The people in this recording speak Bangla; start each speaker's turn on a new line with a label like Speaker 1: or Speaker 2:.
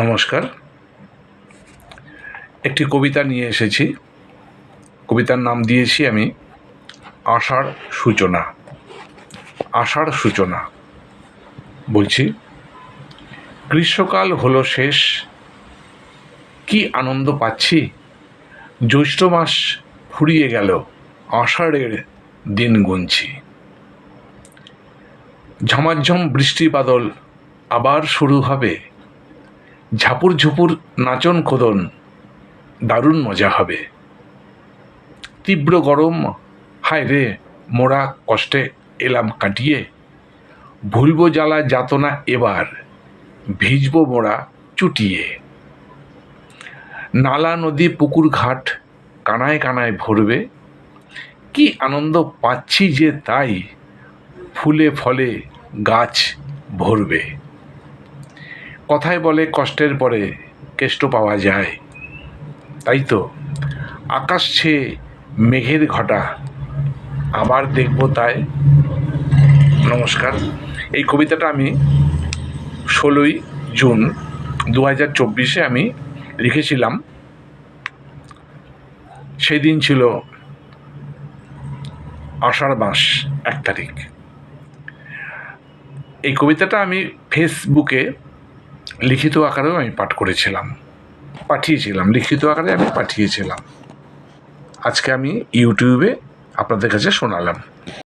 Speaker 1: নমস্কার। একটি কবিতা নিয়ে এসেছি। কবিতার নাম দিয়েছি আমি আষাঢ় সূচনা। আষাঢ় সূচনা বলছি, গ্রীষ্মকাল হলো শেষ, কি আনন্দ পাচ্ছি। জ্যৈষ্ঠ মাস ফুরিয়ে গেল, আষাঢ়ের দিন গুনছি। ঝমাঝম বৃষ্টি বাদল আবার শুরু হবে, ঝাপুর ঝুপুর নাচন কোদন দারুণ মজা হবে। তীব্র গরম, হায় রে মোরা কষ্টে এলাম কাটিয়ে, ভুলব জ্বালা যাতনা এবার, ভিজব মোরা চুটিয়ে। নালা নদী পুকুর ঘাট কানায় কানায় ভরবে, কি আনন্দ পাচ্ছি যে তাই, ফুলে ফলে গাছ ভরবে। কথায় বলে কষ্টের পরে কেষ্ট পাওয়া যায়, তাই তো আকাশ ছেয়ে মেঘের ঘটা আবার দেখব তাই। নমস্কার। এই কবিতাটা আমি 16ই জুন 2024 আমি লিখেছিলাম। সেই দিন ছিল আষাঢ় মাস 1 তারিখ। এই কবিতাটা আমি ফেসবুকে লিখিত আকারেও আমি পাঠিয়েছিলাম। লিখিত আকারে আমি পাঠিয়েছিলাম। আজকে আমি ইউটিউবে আপনাদের কাছে শোনালাম।